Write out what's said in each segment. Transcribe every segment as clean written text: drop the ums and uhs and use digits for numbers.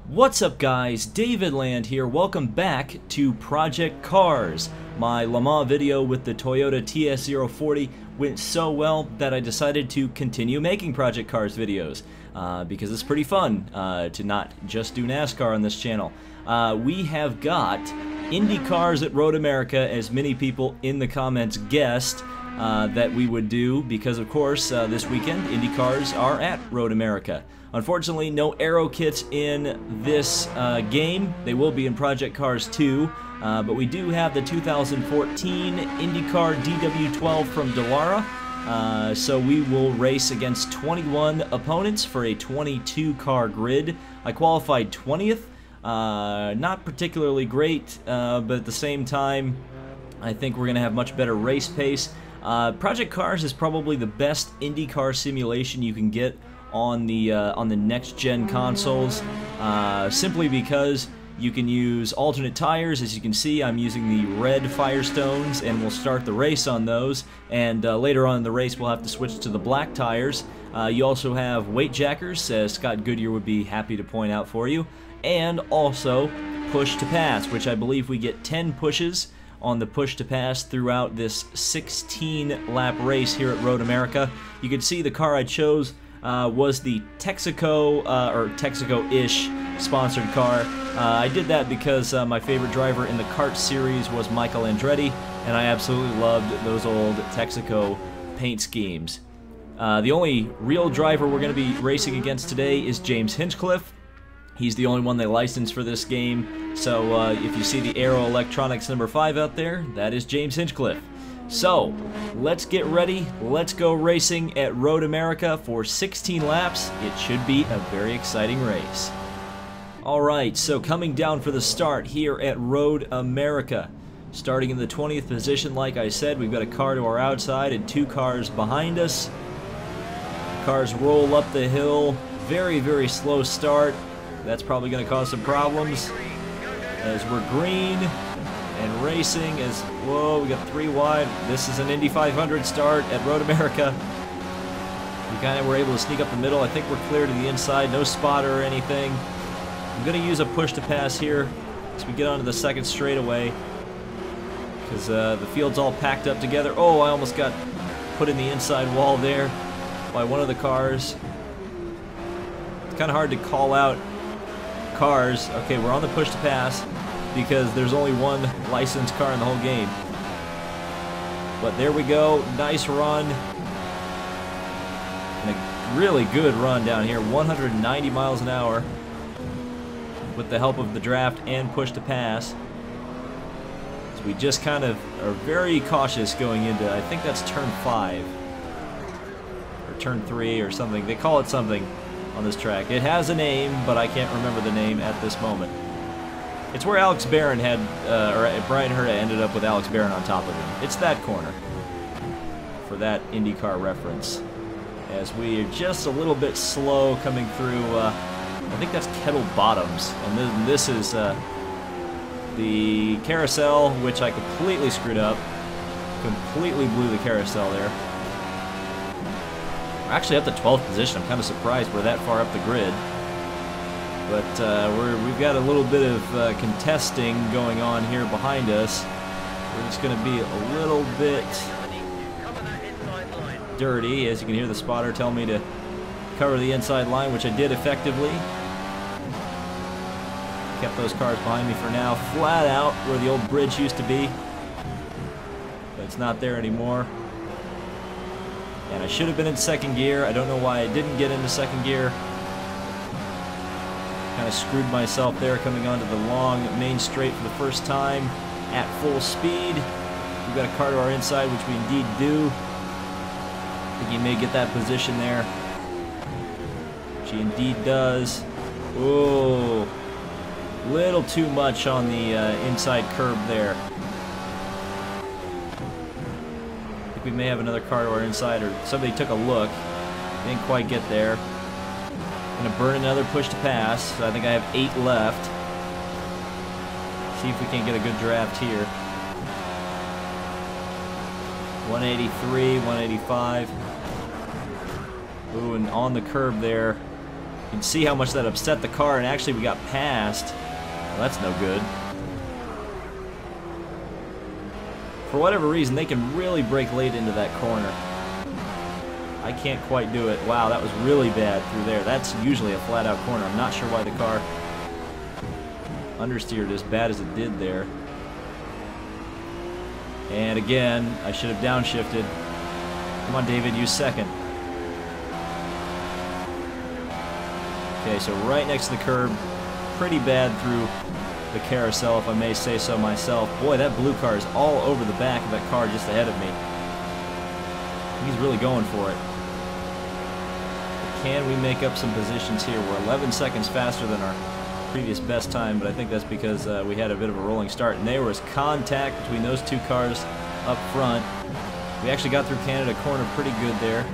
What's up guys, David Land here. Welcome back to Project Cars. My Le Mans video with the Toyota TS040 went so well that I decided to continue making Project Cars videos because it's pretty fun to not just do NASCAR on this channel. We have got IndyCars at Road America, as many people in the comments guessed that we would do, because of course this weekend IndyCars are at Road America. Unfortunately, no aero kits in this game. They will be in Project Cars 2, but we do have the 2014 IndyCar DW12 from Dallara. So we will race against 21 opponents for a 22-car grid. I qualified 20th. Not particularly great, but at the same time, I think we're going to have much better race pace. Project Cars is probably the best IndyCar simulation you can get on the next-gen consoles, simply because you can use alternate tires. As you can see, I'm using the red Firestones, and we'll start the race on those, and later on in the race we'll have to switch to the black tires. You also have weight jackers, as Scott Goodyear would be happy to point out for you, and also push to pass, which I believe we get 10 pushes on the push to pass throughout this 16-lap race here at Road America. You can see the car I chose was the Texaco, or Texaco-ish sponsored car. I did that because my favorite driver in the kart series was Michael Andretti, and I absolutely loved those old Texaco paint schemes. The only real driver we're going to be racing against today is James Hinchcliffe. He's the only one they licensed for this game, so if you see the Aero Electronics number 5 out there, that is James Hinchcliffe. So, let's get ready, let's go racing at Road America for 16 laps. It should be a very exciting race. Alright, so coming down for the start here at Road America. Starting in the 20th position, like I said, we've got a car to our outside and 2 cars behind us. Cars roll up the hill, very, very slow start. That's probably going to cause some problems as we're green and racing as, whoa, we got 3 wide. This is an Indy 500 start at Road America. We kind of were able to sneak up the middle. I think we're clear to the inside, no spotter or anything. I'm going to use a push to pass here as we get onto the second straightaway, because the field's all packed up together. Oh, I almost got put in the inside wall there by one of the cars. It's kind of hard to call out cars. Okay, we're on the push to pass because there's only one licensed car in the whole game. But there we go, nice run. And a really good run down here, 190 miles an hour with the help of the draft and push to pass. So we just kind of are very cautious going into, I think that's turn 5 or turn 3 or something. They call it something on this track. It has a name, but I can't remember the name at this moment. It's where Alex Barron had, or Brian Herta ended up with Alex Barron on top of him. It's that corner, for that IndyCar reference. As we are just a little bit slow coming through, I think that's Kettle Bottoms, and then this is the carousel, which I completely screwed up. Completely blew the carousel there. We're actually at the 12th position. I'm kind of surprised we're that far up the grid. But we've got a little bit of contesting going on here behind us. We're just going to be a little bit dirty, as you can hear the spotter tell me to cover the inside line, which I did effectively. Kept those cars behind me for now, flat out where the old bridge used to be. But it's not there anymore. And I should have been in second gear. I don't know why I didn't get into second gear. Kind of screwed myself there coming onto the long main straight for the first time at full speed. We've got a car to our inside, which we indeed do. I think he may get that position there. She indeed does. Oh, little too much on the inside curb there. I think we may have another car to our inside, or somebody took a look. Didn't quite get there. Gonna burn another push to pass. So I think I have 8 left. See if we can get a good draft here. 183, 185. Ooh, and on the curb there. You can see how much that upset the car, and actually we got past. Well, that's no good. For whatever reason, they can really brake late into that corner. I can't quite do it. Wow, that was really bad through there. That's usually a flat-out corner. I'm not sure why the car understeered as bad as it did there. And again, I should have downshifted. Come on, David, use second. Okay, so right next to the curb, pretty bad through the carousel, if I may say so myself. Boy, that blue car is all over the back of that car just ahead of me. He's really going for it. Can we make up some positions here? We're 11 seconds faster than our previous best time, but I think that's because we had a bit of a rolling start, and there was contact between those two cars up front. We actually got through Canada corner pretty good there.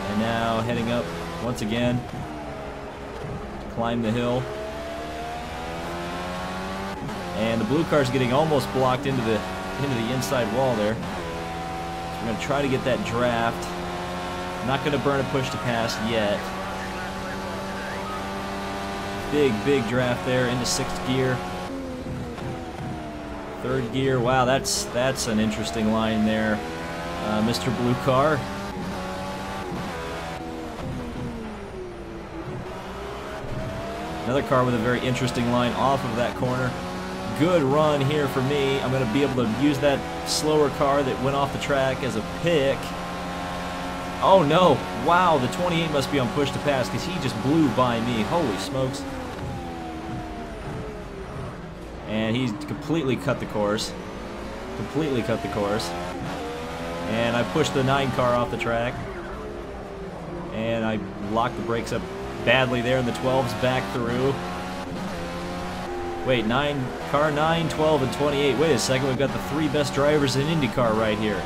And now heading up once again to climb the hill. And the blue car's getting almost blocked into the inside wall there. So we're going to try to get that draft. Not going to burn a push to pass yet. Big draft there into 6th gear. 3rd gear. Wow, that's an interesting line there, Mr. Blue Car. Another car with a very interesting line off of that corner. Good run here for me. I'm going to be able to use that slower car that went off the track as a pick. Oh no! Wow, the 28 must be on push to pass because he just blew by me. Holy smokes. And he's completely cut the course. Completely cut the course. And I pushed the 9 car off the track. And I locked the brakes up badly there, and the 12's back through. Wait, car 9, 12, and 28. Wait a second, we've got the 3 best drivers in IndyCar right here.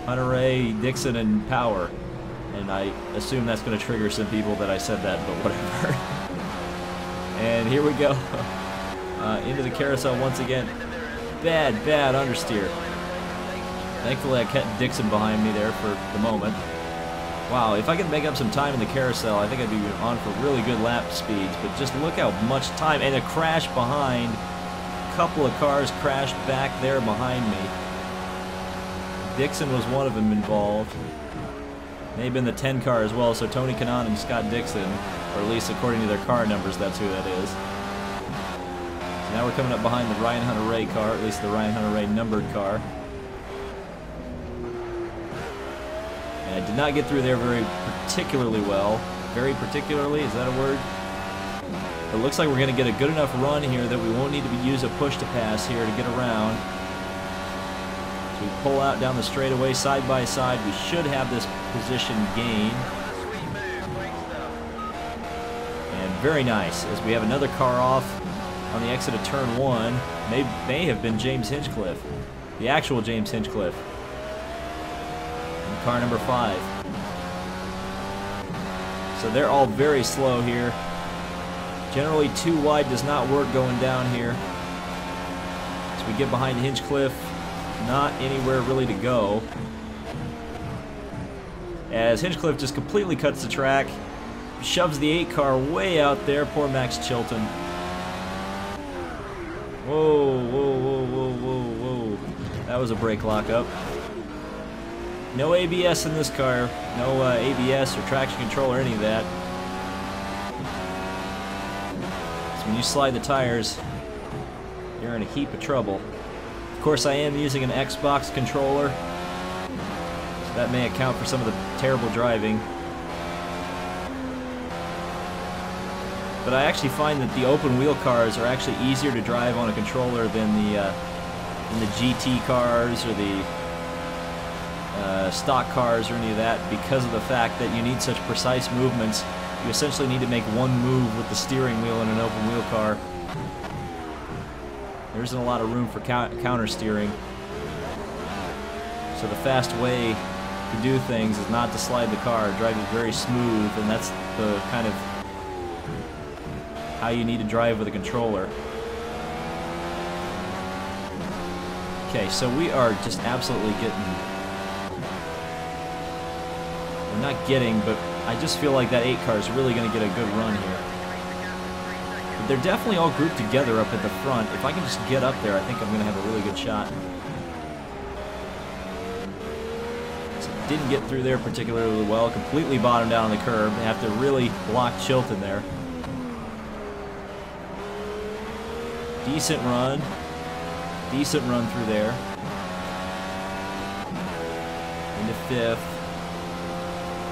Hunter-Ray, Dixon, and Power. And I assume that's going to trigger some people that I said that, but whatever. And here we go. Into the carousel once again. Bad understeer. Thankfully I kept Dixon behind me there for the moment. Wow, if I could make up some time in the carousel, I think I'd be on for really good lap speeds, but just look how much time, and a crash behind. A couple of cars crashed back there behind me. Dixon was one of them involved. May have been the 10 car as well, so Tony Kanaan and Scott Dixon, or at least according to their car numbers, that's who that is. So now we're coming up behind the Ryan Hunter-Ray car, at least the Ryan Hunter-Ray numbered car. And I did not get through there very particularly well. Very particularly, is that a word? It looks like we're going to get a good enough run here that we won't need to use a push to pass here to get around. So we pull out down the straightaway side by side. We should have this position gain. And very nice, as we have another car off on the exit of turn 1. May have been James Hinchcliffe, the actual James Hinchcliffe. And car number 5. So they're all very slow here. Generally, too wide does not work going down here. So we get behind Hinchcliffe. Not anywhere really to go. As Hinchcliffe just completely cuts the track, shoves the 8 car way out there. Poor Max Chilton. Whoa. That was a brake lockup. No ABS in this car. No ABS or traction control or any of that. So when you slide the tires, you're in a heap of trouble. Of course, I am using an Xbox controller, so that may account for some of the terrible driving. But I actually find that the open wheel cars are actually easier to drive on a controller than the GT cars or the stock cars or any of that, because of the fact that you need such precise movements. You essentially need to make one move with the steering wheel in an open wheel car. There isn't a lot of room for counter steering. So the fast way to do things is not to slide the car, drive it very smooth, and that's the kind of how you need to drive with a controller. Okay, so we are just absolutely getting... We're not getting, but I just feel like that 8 car is really going to get a good run here. But they're definitely all grouped together up at the front. If I can just get up there, I think I'm going to have a really good shot. So didn't get through there particularly well. Completely bottomed out on the curb. They have to really block Chilton there. Decent run. Decent run through there. Into 5th.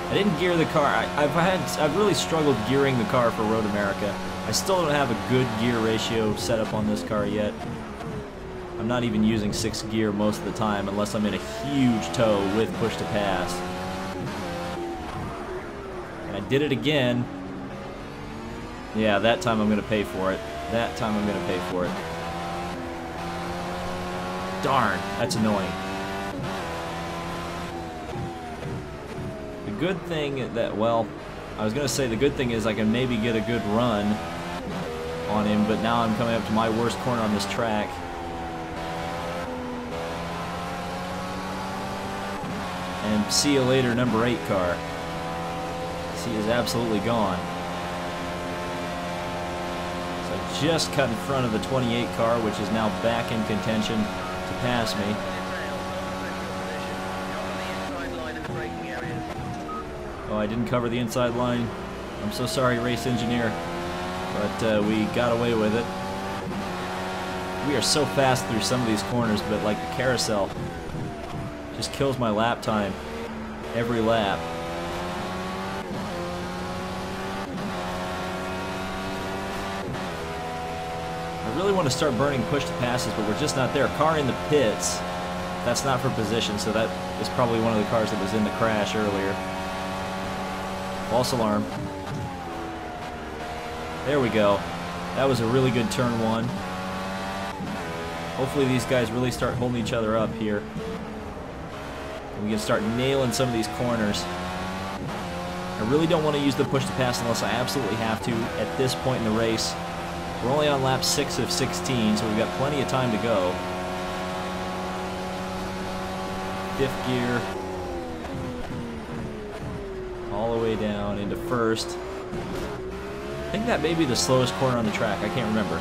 I didn't gear the car. I've really struggled gearing the car for Road America. I still don't have a good gear ratio set up on this car yet. I'm not even using 6th gear most of the time unless I'm in a huge tow with push to pass. And I did it again. Yeah, that time I'm going to pay for it. That time I'm going to pay for it. Darn, that's annoying. The good thing that, well, I was going to say the good thing is I can maybe get a good run on him, but now I'm coming up to my worst corner on this track. And see you later, number 8 car. He is absolutely gone. So I just cut in front of the 28 car, which is now back in contention to pass me. Oh, I didn't cover the inside line. I'm so sorry, race engineer. But we got away with it. We are so fast through some of these corners, but like the carousel just kills my lap time every lap. I really want to start burning push to passes, but we're just not there. Car in the pits. That's not for position, so that is probably one of the cars that was in the crash earlier. False alarm. There we go. That was a really good turn 1. Hopefully these guys really start holding each other up here. And we can start nailing some of these corners. I really don't want to use the push to pass unless I absolutely have to at this point in the race. We're only on lap 6 of 16, so we've got plenty of time to go. 5th gear. All the way down into 1st. I think that may be the slowest corner on the track. I can't remember.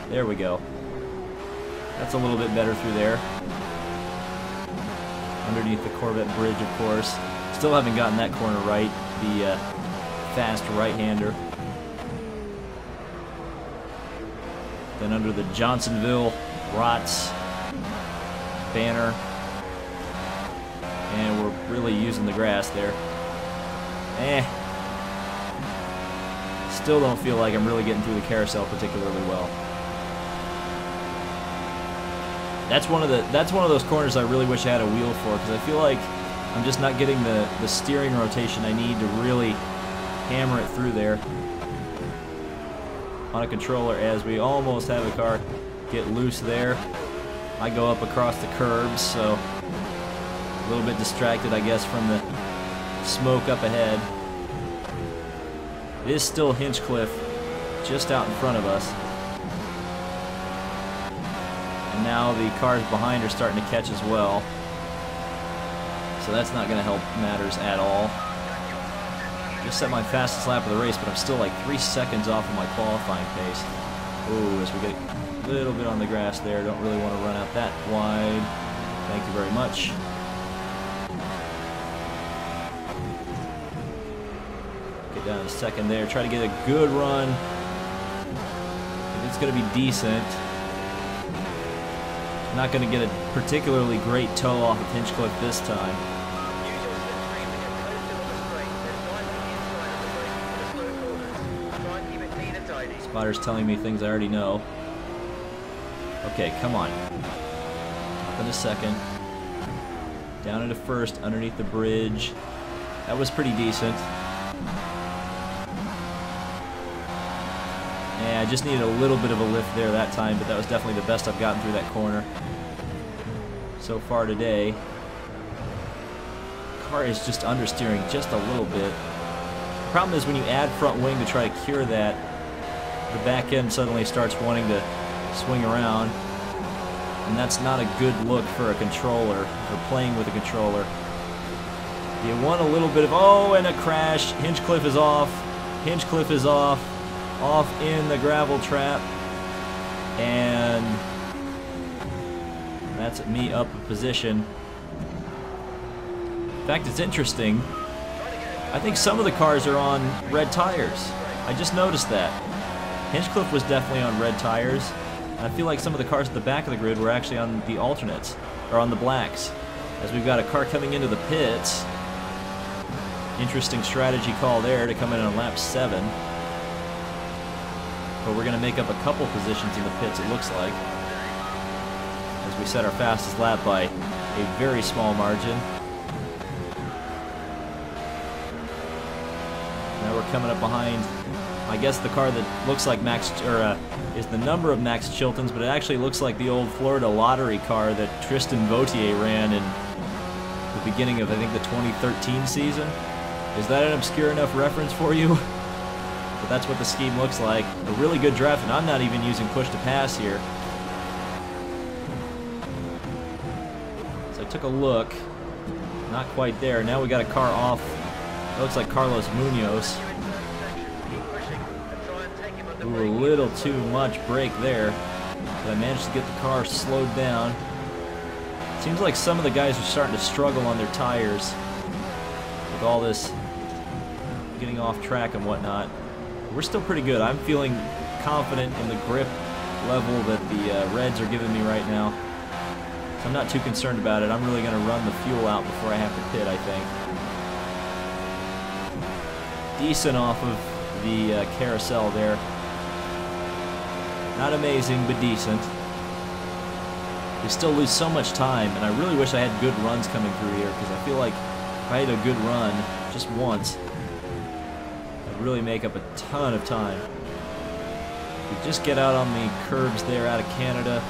There we go. That's a little bit better through there. Underneath the Corvette bridge, of course. Still haven't gotten that corner right. The fast right-hander. Then under the Johnsonville, Rotz banner. And we're really using the grass there. Still don't feel like I'm really getting through the carousel particularly well. That's one of those corners I really wish I had a wheel for, because I feel like I'm just not getting the steering rotation I need to really hammer it through there on a controller, as we almost have a car get loose there. I go up across the curbs, so a little bit distracted, I guess, from the smoke up ahead. It is still Hinchcliffe just out in front of us. And now the cars behind are starting to catch as well. So that's not going to help matters at all. Just set my fastest lap of the race, but I'm still like 3 seconds off of my qualifying pace. Ooh, as we get a little bit on the grass there. Don't really want to run out that wide. Thank you very much. Get down a second there. Try to get a good run. If it's going to be decent. Not going to get a particularly great tow off of Hinchcliffe this time. Spotter's telling me things I already know. Okay, come on. Up in a second. Down into 1st, underneath the bridge. That was pretty decent. Yeah, I just needed a little bit of a lift there that time, but that was definitely the best I've gotten through that corner so far today. Car is just understeering just a little bit. The problem is when you add front wing to try to cure that, the back end suddenly starts wanting to swing around, and that's not a good look for a controller, or playing with a controller. You want a little bit of, oh, and a crash. Hinchcliffe is off. Hinchcliffe is off. Off in the gravel trap. And that's me up a position. In fact, it's interesting. I think some of the cars are on red tires. I just noticed that. Hinchcliffe was definitely on red tires. And I feel like some of the cars at the back of the grid were actually on the alternates, or on the blacks. As we've got a car coming into the pits. Interesting strategy call there to come in on lap 7. But we're going to make up a couple positions in the pits, it looks like. As we set our fastest lap by a very small margin. Now we're coming up behind, I guess, the car that looks like Max, or is the number of Max Chilton's, but it actually looks like the old Florida lottery car that Tristan Vautier ran in the beginning of, I think, the 2013 season. Is that an obscure enough reference for you? But that's what the scheme looks like. A really good draft, and I'm not even using push to pass here. So I took a look. Not quite there. Now we got a car off. It looks like Carlos Munoz. Ooh, a little too much brake there. But I managed to get the car slowed down. Seems like some of the guys are starting to struggle on their tires with all this getting off track and whatnot. We're still pretty good. I'm feeling confident in the grip level that the Reds are giving me right now. So I'm not too concerned about it. I'm really going to run the fuel out before I have to pit, I think. Decent off of the carousel there. Not amazing, but decent. We still lose so much time, and I really wish I had good runs coming through here, because I feel like if I had a good run just once, I'd really make up a ton of time. We just get out on the curbs there out of Canada.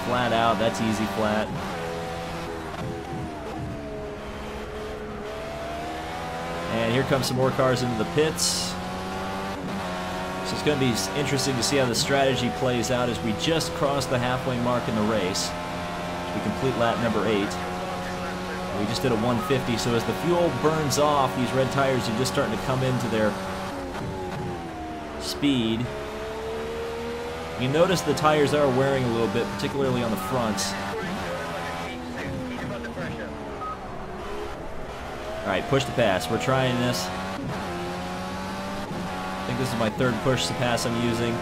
Flat out, that's easy flat. And here comes some more cars into the pits. So it's going to be interesting to see how the strategy plays out as we just crossed the halfway mark in the race. We complete lap number 8. We just did a 150, so as the fuel burns off, these red tires are just starting to come into their speed. You notice the tires are wearing a little bit, particularly on the fronts. Alright, push to pass. We're trying this. I think this is my 3rd push to pass I'm using.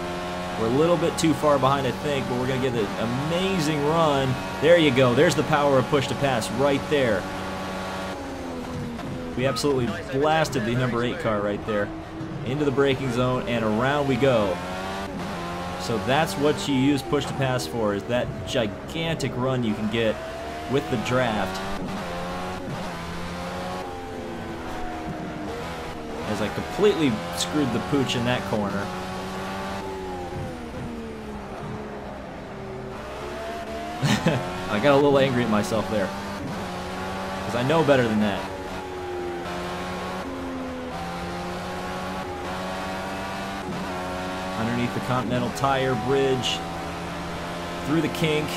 We're a little bit too far behind, I think, but we're going to get an amazing run. There you go. There's the power of push to pass right there. We absolutely blasted the number 8 car right there into the braking zone, and around we go. So that's what you use push to pass for, is that gigantic run you can get with the draft. As I completely screwed the pooch in that corner. I got a little angry at myself there, because I know better than that. Underneath the Continental Tire bridge, through the kink,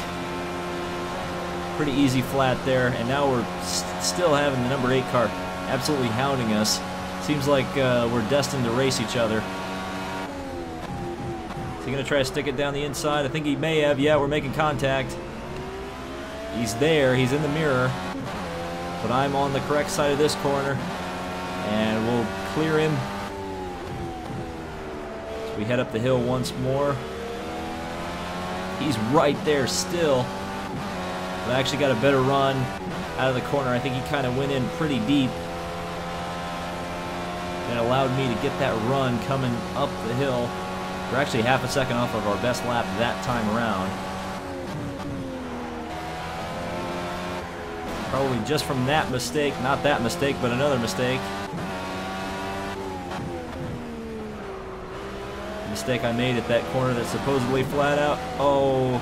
pretty easy flat there, and now we're still having the number 8 car absolutely hounding us. Seems like we're destined to race each other. Is he going to try to stick it down the inside? I think he may have. Yeah, we're making contact. He's there. He's in the mirror. But I'm on the correct side of this corner. And we'll clear him. So we head up the hill once more. He's right there still. But I actually got a better run out of the corner. I think he kind of went in pretty deep. And allowed me to get that run coming up the hill. We're actually half a second off of our best lap that time around. Probably just from that mistake, not that mistake, but another mistake. The mistake I made at that corner that's supposedly flat out. Oh,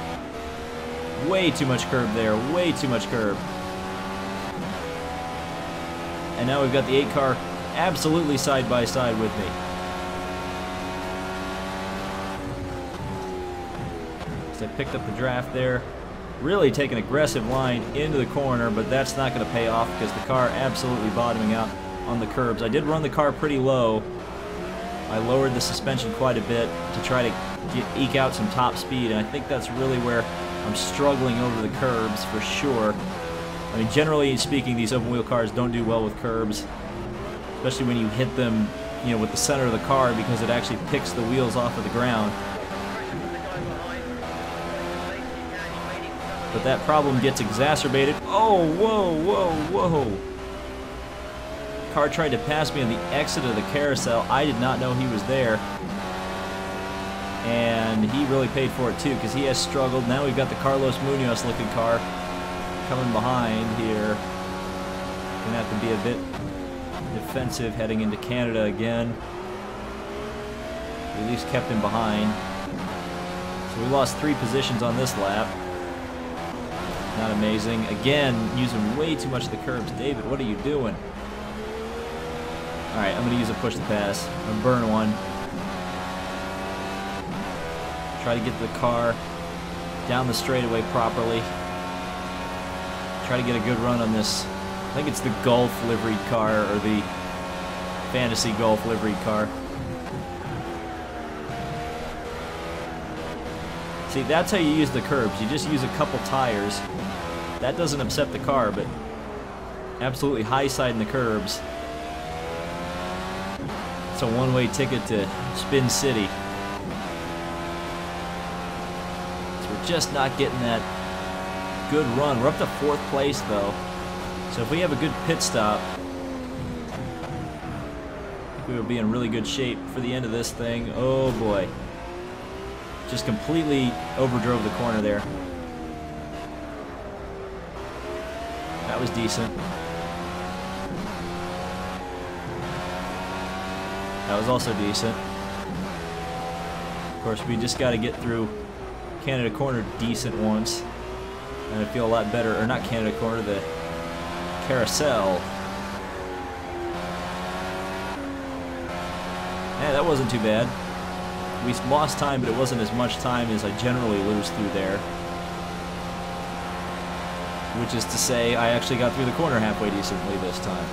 way too much curb there, way too much curb. And now we've got the 8 car absolutely side by side with me. So I picked up the draft there. really take an aggressive line into the corner, but that's not going to pay off because the car absolutely bottoming out on the curbs. I did run the car pretty low. I lowered the suspension quite a bit to try to eke out some top speed, and I think that's really where I'm struggling over the curbs for sure. I mean, generally speaking, these open wheel cars don't do well with curbs, especially when you hit them, you know, with the center of the car, because it actually picks the wheels off of the ground. But that problem gets exacerbated. Oh, whoa, whoa, whoa. Car tried to pass me on the exit of the carousel. I did not know he was there. And he really paid for it too, because he has struggled. Now we've got the Carlos Munoz looking car coming behind here. Gonna have to be a bit defensive heading into Canada again. We at least kept him behind. So we lost 3 positions on this lap. Not amazing. Again, using way too much of the curbs. David, what are you doing? Alright, I'm going to use a push to pass. I'm going to burn one. Try to get the car down the straightaway properly. Try to get a good run on this. I think it's the Golf liveried car, or the Fantasy Golf liveried car. See, that's how you use the curbs. You just use a couple tires. That doesn't upset the car, but absolutely high-siding the curbs. It's a one-way ticket to Spin City. So we're just not getting that good run. We're up to 4th place, though. So if we have a good pit stop, we will be in really good shape for the end of this thing. Oh, boy. Just completely overdrove the corner there. That was decent. That was also decent. Of course, we just got to get through Canada Corner decent once, and I feel a lot better. Or not Canada Corner, the Carousel. Yeah, that wasn't too bad. We lost time, but it wasn't as much time as I generally lose through there. Which is to say, I actually got through the corner halfway decently this time.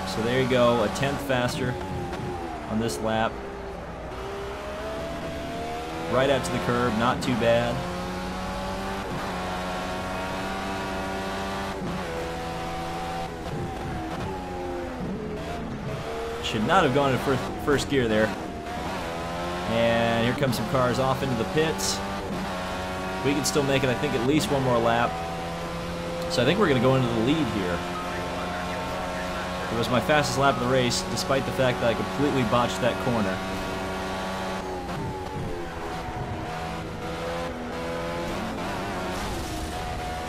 So there you go, a 10th faster on this lap. Right out to the curb, not too bad. Should not have gone to first gear there. And here come some cars off into the pits. We can still make it, I think, at least one more lap. So I think we're going to go into the lead here. It was my fastest lap of the race, despite the fact that I completely botched that corner.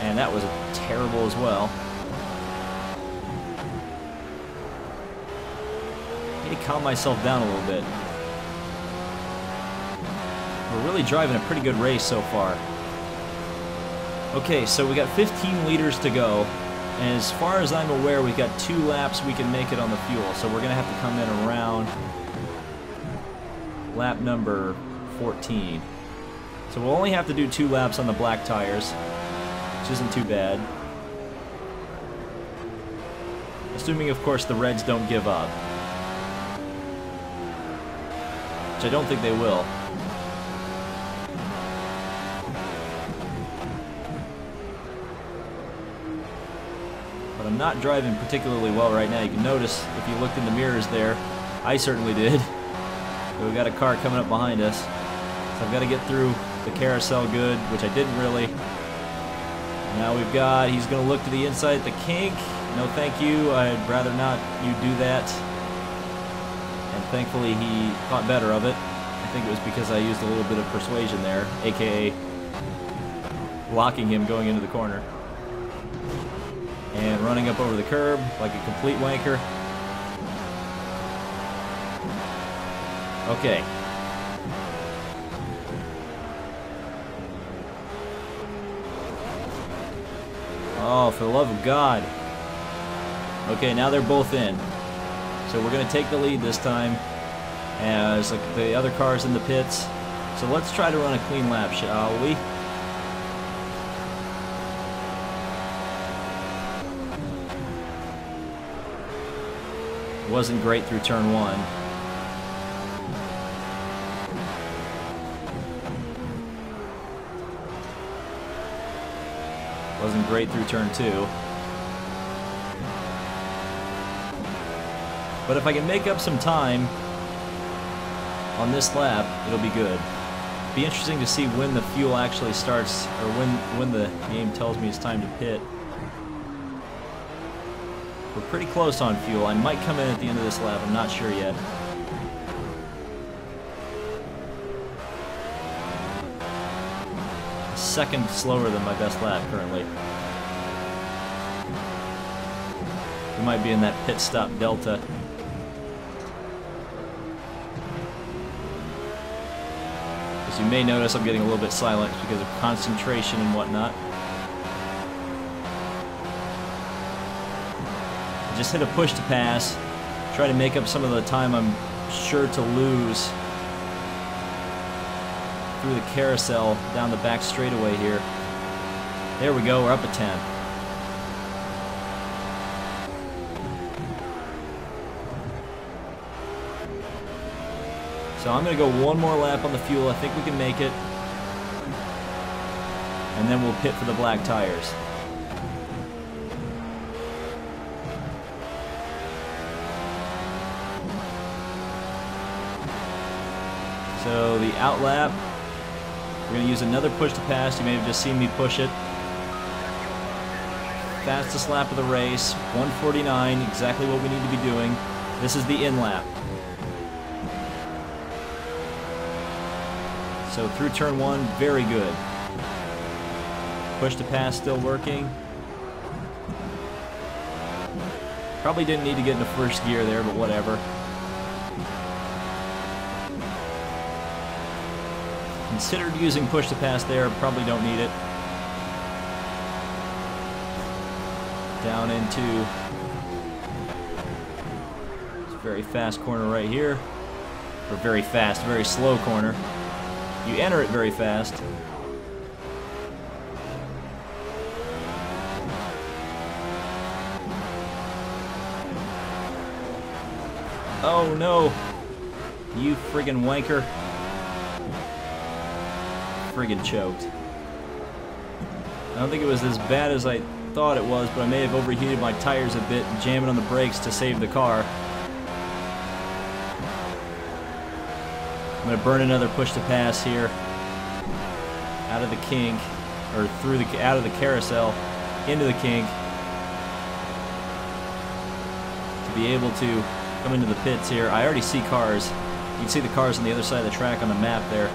And that was terrible as well. I need to calm myself down a little bit. We're really driving a pretty good race so far. Okay, so we got 15 liters to go. And as far as I'm aware, we've got 2 laps we can make it on the fuel. So we're going to have to come in around lap number 14. So we'll only have to do 2 laps on the black tires, which isn't too bad. Assuming, of course, the reds don't give up. Which I don't think they will. But I'm not driving particularly well right now. You can notice, if you looked in the mirrors there, I certainly did. But we've got a car coming up behind us. So I've got to get through the carousel good, which I didn't really. Now we've got, he's going to look to the inside at the kink. No thank you, I'd rather not you do that. And thankfully he thought better of it. I think it was because I used a little bit of persuasion there, aka blocking him going into the corner. And running up over the curb like a complete wanker. Okay. Oh, for the love of God. Okay, now they're both in. So we're going to take the lead this time as the other cars in the pits So let's try to run a clean lap, shall we? It wasn't great through turn 1. Wasn't great through turn 2. But if I can make up some time on this lap, it'll be good. Be interesting to see when the fuel actually starts, or when the game tells me it's time to pit. We're pretty close on fuel. I might come in at the end of this lap, I'm not sure yet. A second slower than my best lap currently. We might be in that pit stop delta. As you may notice, I'm getting a little bit silent because of concentration and whatnot. I just hit a push to pass, try to make up some of the time I'm sure to lose through the carousel down the back straightaway here. There we go, we're up a 10. So I'm going to go one more lap on the fuel. I think we can make it. And then we'll pit for the black tires. So the out lap, we're going to use another push to pass. You may have just seen me push it. Fastest lap of the race, 1:49, exactly what we need to be doing. This is the in lap. So through turn 1, very good. Push to pass still working. Probably didn't need to get into first gear there, but whatever. Considered using push to pass there, probably don't need it. Down into this very fast corner right here. Or very fast, very slow corner. You enter it very fast. Oh no! You friggin' wanker. Friggin' choked. I don't think it was as bad as I thought it was, but I may have overheated my tires a bit, jamming on the brakes to save the car. I'm going to burn another push to pass here out of the kink, or through the out of the carousel into the kink to be able to come into the pits here. I already see cars. You can see the cars on the other side of the track on the map there.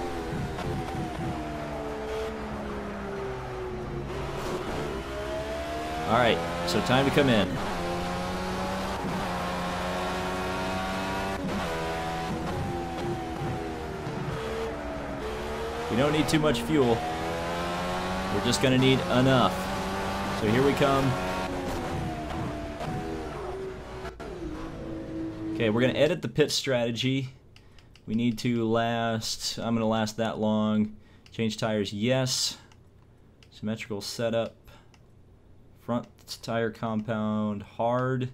Alright, so time to come in. We don't need too much fuel. We're just going to need enough. So here we come. Okay, we're going to edit the pit strategy. We need to last, I'm going to last that long. Change tires, yes. Symmetrical setup. Front tire compound, hard.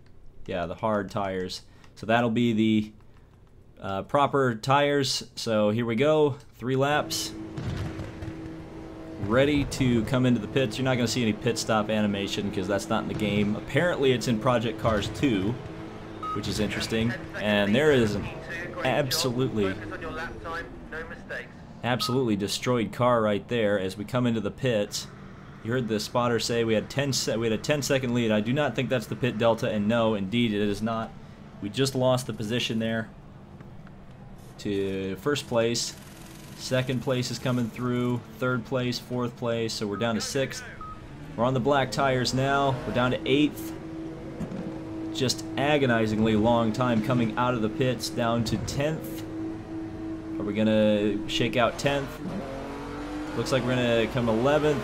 Yeah, the hard tires. So that'll be the proper tires. So here we go, 3 laps. Ready to come into the pits. You're not going to see any pit stop animation because that's not in the game. Apparently it's in Project Cars 2, which is interesting. And there is an absolutely destroyed car right there as we come into the pits. You heard the spotter say we had a 10-second lead. I do not think that's the pit delta, and no, indeed it is not. We just lost the position there to first place. Second place is coming through. Third place, fourth place, so we're down to 6th. We're on the black tires now. We're down to 8th. Just agonizingly long time coming out of the pits, down to 10th. Are we gonna shake out 10th? Looks like we're gonna come 11th.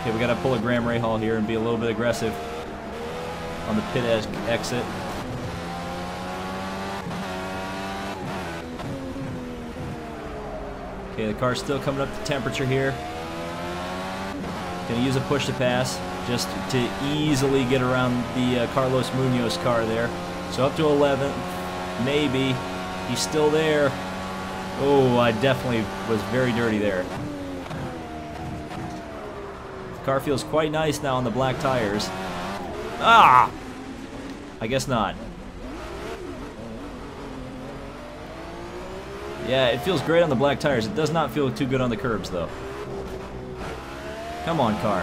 Okay, we gotta pull a Graham Rahal here and be a little bit aggressive on the pit exit. Okay, the car's still coming up to temperature here. Gonna use a push to pass just to easily get around the Carlos Munoz car there. So up to 11th, maybe. He's still there. Oh, I definitely was very dirty there. The car feels quite nice now on the black tires. Ah! I guess not. Yeah, it feels great on the black tires. It does not feel too good on the curbs, though. Come on, car.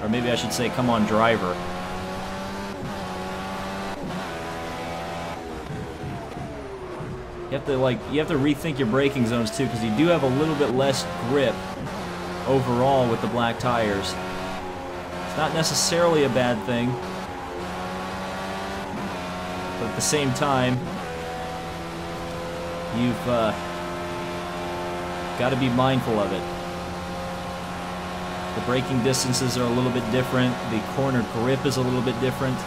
Or maybe I should say, come on, driver. You have to rethink your braking zones too, because you do have a little bit less grip overall with the black tires. It's not necessarily a bad thing, but at the same time, you've got to be mindful of it. The braking distances are a little bit different. The corner grip is a little bit different.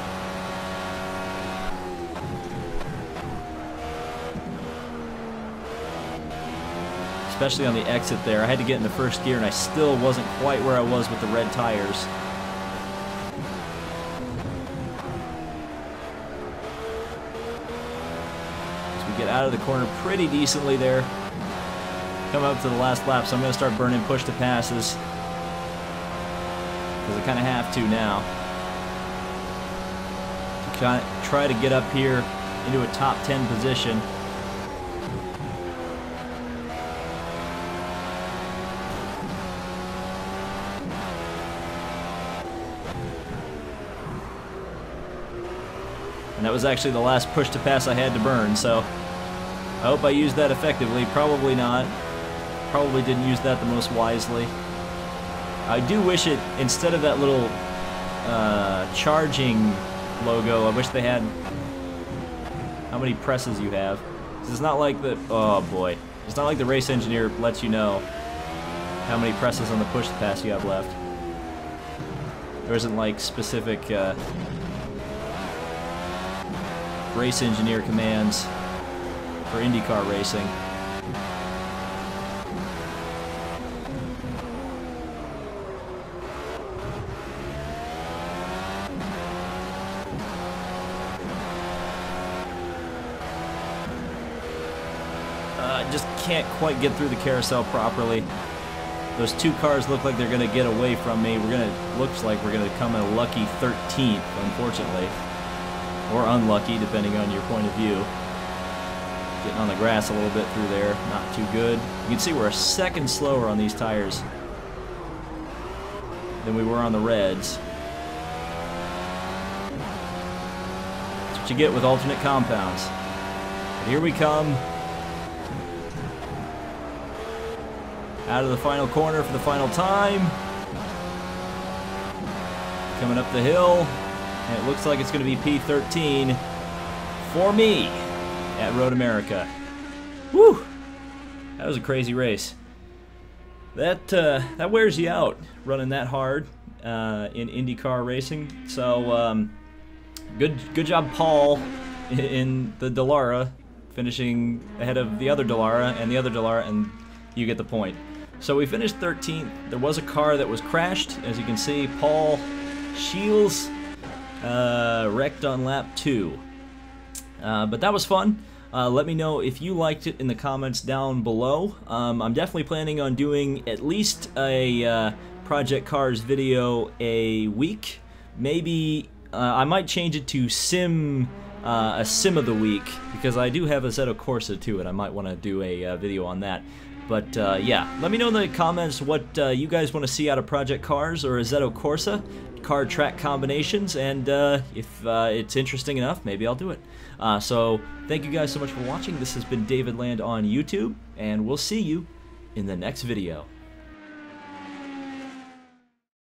Especially on the exit there. I had to get into first gear and I still wasn't quite where I was with the red tires. So we get out of the corner pretty decently there. Come up to the last lap, so I'm going to start burning push to passes. Because I kind of have to now. To try to get up here into a top 10 position. And that was actually the last push to pass I had to burn, so I hope I used that effectively. Probably not. Probably didn't use that the most wisely. I do wish it, instead of that little charging logo, I wish they had how many presses you have. It's not like the, oh boy, it's not like the race engineer lets you know how many presses on the push to pass you have left. There isn't like specific race engineer commands for IndyCar racing. Just can't quite get through the carousel properly. Those two cars look like they're going to get away from me. Looks like we're going to come in a lucky 13th, unfortunately. Or unlucky, depending on your point of view. Getting on the grass a little bit through there, not too good. You can see we're a second slower on these tires than we were on the reds. That's what you get with alternate compounds. But here we come. Out of the final corner for the final time. Coming up the hill. And it looks like it's going to be P13 for me at Road America. Woo! That was a crazy race. That wears you out, running that hard in IndyCar racing. So good job, Paul, in the Dallara, finishing ahead of the other Dallara, and you get the point. So we finished 13th. There was a car that was crashed, as you can see. Paul Shields wrecked on lap 2. But that was fun. Let me know if you liked it in the comments down below. I'm definitely planning on doing at least a Project Cars video a week. Maybe I might change it to a sim of the week, because I do have a Assetto Corsa too, and I might want to do a video on that. But yeah, let me know in the comments what you guys want to see out of Project Cars or Assetto Corsa, car track combinations, and if it's interesting enough, maybe I'll do it. So thank you guys so much for watching. This has been David Land on YouTube, and we'll see you in the next video.